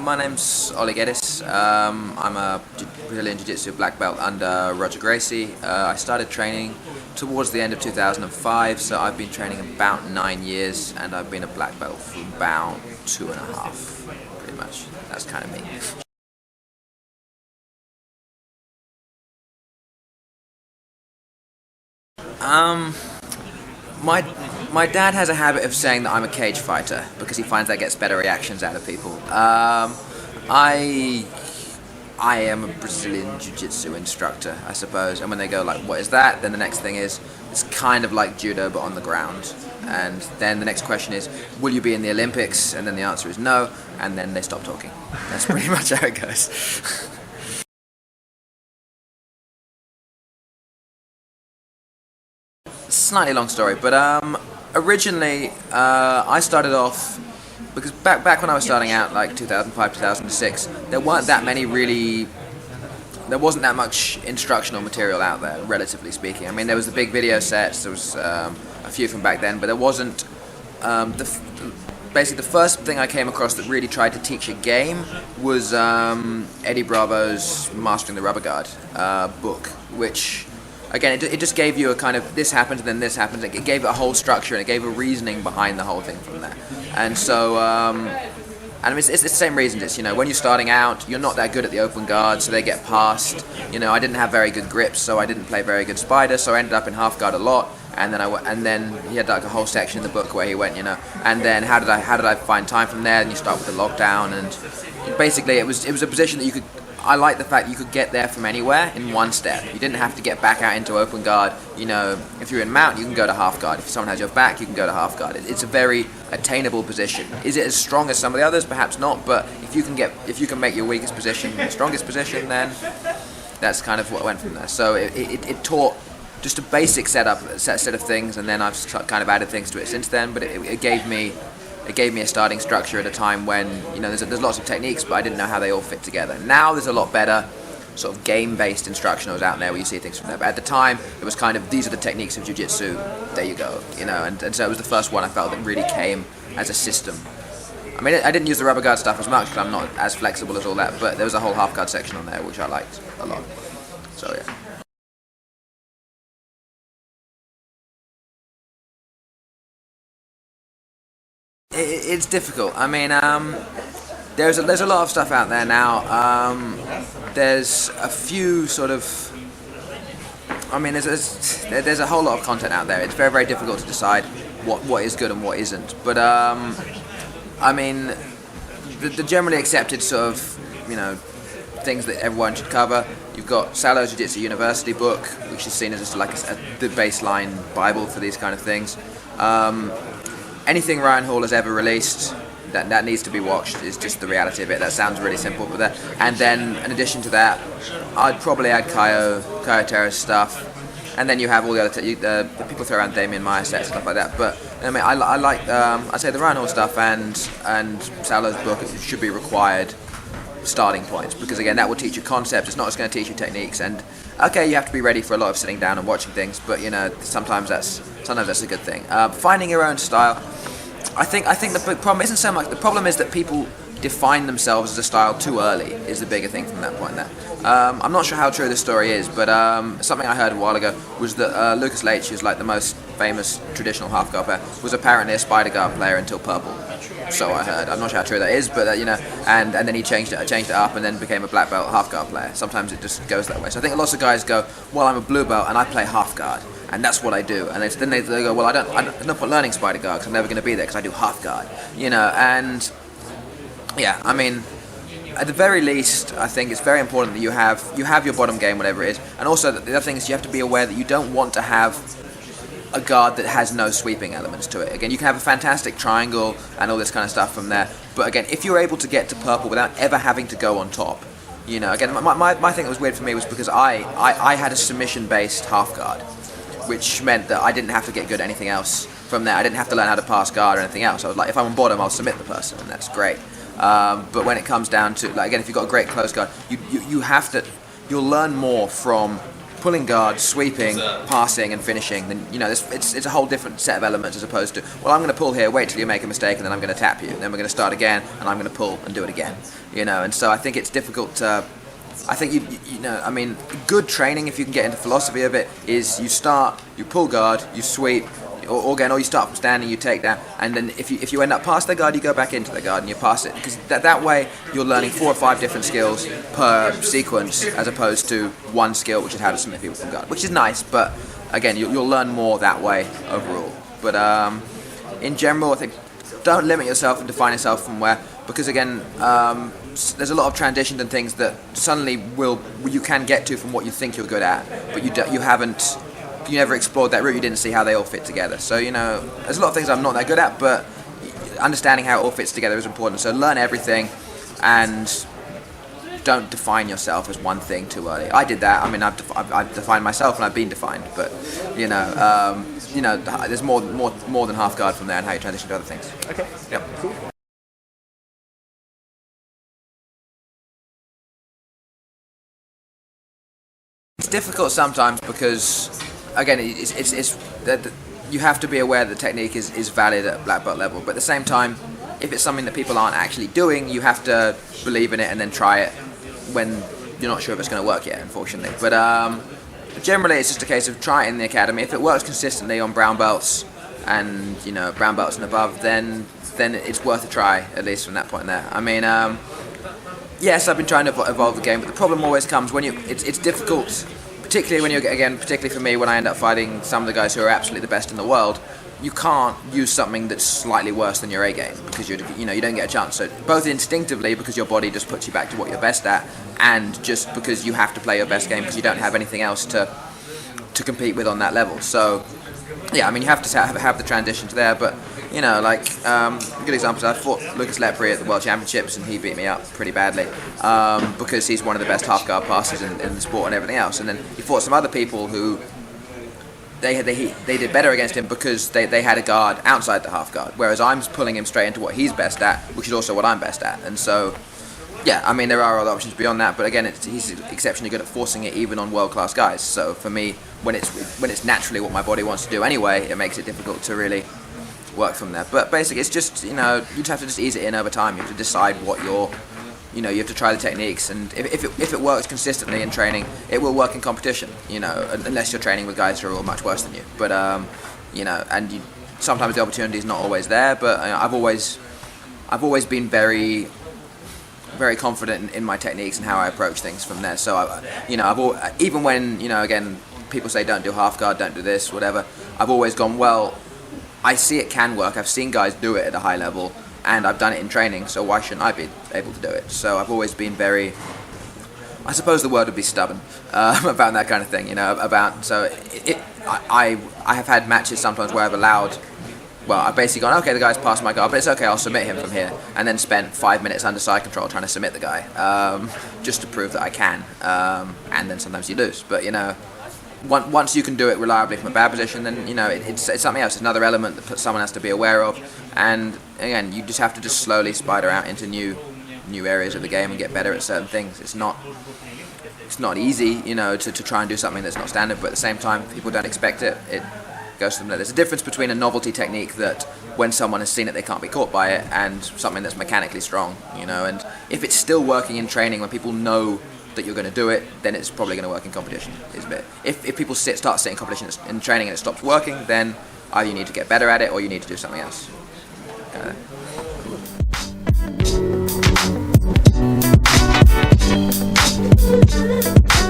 My name's Oliver Geddes. I'm a Brazilian Jiu-jitsu Blackbelt under Roger Gracie. I started training towards the end of 2005, so I've been training about 9 years, and I've been a black belt for about 2.5, pretty much. That's kind of me. My dad has a habit of saying that I'm a cage fighter because he finds that gets better reactions out of people. I am a Brazilian Jiu-jitsu instructor, I suppose, and when they go like, what is that? Then the next thing is, it's kind of like judo but on the ground. And then the next question is, will you be in the Olympics? And then the answer is no, and then they stop talking. That's pretty much how it goes. Slightly long story, but originally I started off because back when I was starting out, like 2005, 2006, there wasn't that much instructional material out there, relatively speaking. I mean, there was the big video sets, there was a few from back then, but there wasn't basically the first thing I came across that really tried to teach a game was Eddie Bravo's Mastering the Rubber Guard book, which again, it just gave you a kind of, this happens and then this happens. It gave it a whole structure and it gave a reasoning behind the whole thing from there. And so, and it's the same reasons. It's, when you're starting out, you're not that good at the open guard, so they get past. I didn't have very good grips, so I didn't play very good spider, so I ended up in half guard a lot. And then he had like a whole section in the book where he went, and then how did I find time from there? And you start with the lockdown, and basically it was a position that you could. I like the fact you could get there from anywhere in one step. You didn't have to get back out into open guard. If you're in mount, you can go to half guard. If someone has your back, you can go to half guard. It's a very attainable position. Is it as strong as some of the others? Perhaps not. But if you can make your weakest position the strongest position, then that's kind of what went from there. So it taught just a basic set of things, and then I've kind of added things to it since then. But it gave me a starting structure at a time when there's lots of techniques, but I didn't know how they all fit together. Now there's a lot better sort of game-based instructionals out there where you see things from there. But at the time, it was kind of, these are the techniques of jiu-jitsu, there you go, and so it was the first one I felt that really came as a system. I mean, I didn't use the rubber guard stuff as much because I'm not as flexible as all that, but there was a whole half guard section on there which I liked a lot. So yeah. It's difficult. I mean, there's a lot of stuff out there now. There's a few sort of. I mean, there's a whole lot of content out there. It's very, very difficult to decide what is good and what isn't. But I mean, the generally accepted sort of things that everyone should cover. You've got Salo's Jiu-Jitsu University book, which is seen as just like the baseline Bible for these kind of things. Anything Ryan Hall has ever released that needs to be watched is just the reality of it. That sounds really simple, but and then in addition to that, I'd probably add Caio Terra's stuff, and then you have all the other the people throw around Damien Meyer sets and stuff like that. But I mean, I like I'd say the Ryan Hall stuff and Salo's book should be required starting points, because again that will teach you concepts. It's not just going to teach you techniques. And okay, you have to be ready for a lot of sitting down and watching things, but sometimes that's a good thing. Finding your own style. I think the big problem isn't so much. The problem is that people define themselves as a style too early. Is the bigger thing from that point. There, I'm not sure how true this story is, but something I heard a while ago was that Lucas Leitch, who's like the most famous traditional half guard player, was apparently a spider guard player until purple. So I heard. I'm not sure how true that is, but and then he changed it up, and then became a black belt half guard player. Sometimes it just goes that way. So I think lots of guys go, well, I'm a blue belt and I play half guard, and that's what I do. And then they go, well, there's no point learning spider guard because I'm never going to be there because I do half guard. And yeah, I mean, at the very least, I think it's very important that you have your bottom game, whatever it is. And also, the other thing is you have to be aware that you don't want to have a guard that has no sweeping elements to it. Again, you can have a fantastic triangle and all this kind of stuff from there. But again, if you're able to get to purple without ever having to go on top, again, my thing that was weird for me was because I had a submission-based half guard, which meant that I didn't have to get good at anything else from there. I didn't have to learn how to pass guard or anything else. I was like, if I'm on bottom, I'll submit the person, and that's great. But when it comes down to, like, again, if you've got a great close guard, you'll learn more from pulling guard, sweeping, passing, and finishing. Then it's a whole different set of elements as opposed to, well, I'm going to pull here, wait till you make a mistake, and then I'm going to tap you. And then we're going to start again, and I'm going to pull and do it again. And so I think it's difficult to. I think good training, if you can get into philosophy of it, is you start, you pull guard, you sweep, or you start from standing, you take down, and then if you end up past the guard, you go back into the guard and you pass it, because that way you're learning 4 or 5 different skills per sequence, as opposed to one skill, which is how to submit people from guard, which is nice, but again, you'll learn more that way overall. But in general, I think don't limit yourself and define yourself from where, because again, there's a lot of transitions and things that suddenly you can get to from what you think you're good at, but you never explored that route, you didn't see how they all fit together. So, there's a lot of things I'm not that good at, but understanding how it all fits together is important. So learn everything and don't define yourself as one thing too early. I did that. I mean, I've defined myself and I've been defined, but, there's more than half guard from there and how you transition to other things. Okay. Yep. Cool. It's difficult sometimes because, again, it's you have to be aware that the technique is valid at black belt level, but at the same time, if it's something that people aren't actually doing, you have to believe in it and then try it when you're not sure if it's going to work yet, unfortunately. But generally, it's just a case of try it in the academy. If it works consistently on brown belts and brown belts and above, then it's worth a try, at least from that point there. I mean. Yes, I've been trying to evolve the game, but the problem always comes when it's difficult, particularly when particularly for me, when I end up fighting some of the guys who are absolutely the best in the world. You can't use something that's slightly worse than your A game because you don't get a chance. So both instinctively, because your body just puts you back to what you're best at, and just because you have to play your best game because you don't have anything else to compete with on that level. So yeah, I mean, you have to have the transitions there, but a good example is I fought Lucas Lepre at the World Championships and he beat me up pretty badly because he's one of the best half guard passers in the sport and everything else. And then he fought some other people who they did better against him because they had a guard outside the half guard, whereas I'm pulling him straight into what he's best at, which is also what I'm best at. And so, yeah, I mean, there are other options beyond that, but again, he's exceptionally good at forcing it even on world-class guys. So for me, when it's naturally what my body wants to do anyway, it makes it difficult to really work from there. But basically, it's just, you just have to just ease it in over time. You have to decide what you have to try the techniques, and if it works consistently in training, it will work in competition, unless you're training with guys who are all much worse than you. But, sometimes the opportunity is not always there, but I've always been very, very confident in my techniques and how I approach things from there. So, even when, again, people say don't do half guard, don't do this, whatever, I've always gone, well, I see it can work. I've seen guys do it at a high level, and I've done it in training, so why shouldn't I be able to do it? So I've always been very, I suppose the word would be stubborn about that kind of thing, I have had matches sometimes where I've basically gone, okay, the guy's passed my guard, but it's okay, I'll submit him from here, and then spent 5 minutes under side control trying to submit the guy, just to prove that I can, and then sometimes you lose, but once you can do it reliably from a bad position, then it's something else. It's another element that someone has to be aware of, and again, you just have to just slowly spider out into new areas of the game and get better at certain things. It's not easy, to try and do something that's not standard, but at the same time, if people don't expect it, it goes to them. There's a difference between a novelty technique that when someone has seen it, they can't be caught by it, and something that's mechanically strong, and if it's still working in training when people know that you're going to do it, then it's probably going to work in competition. If people start sitting competition in training and it stops working, then either you need to get better at it or you need to do something else.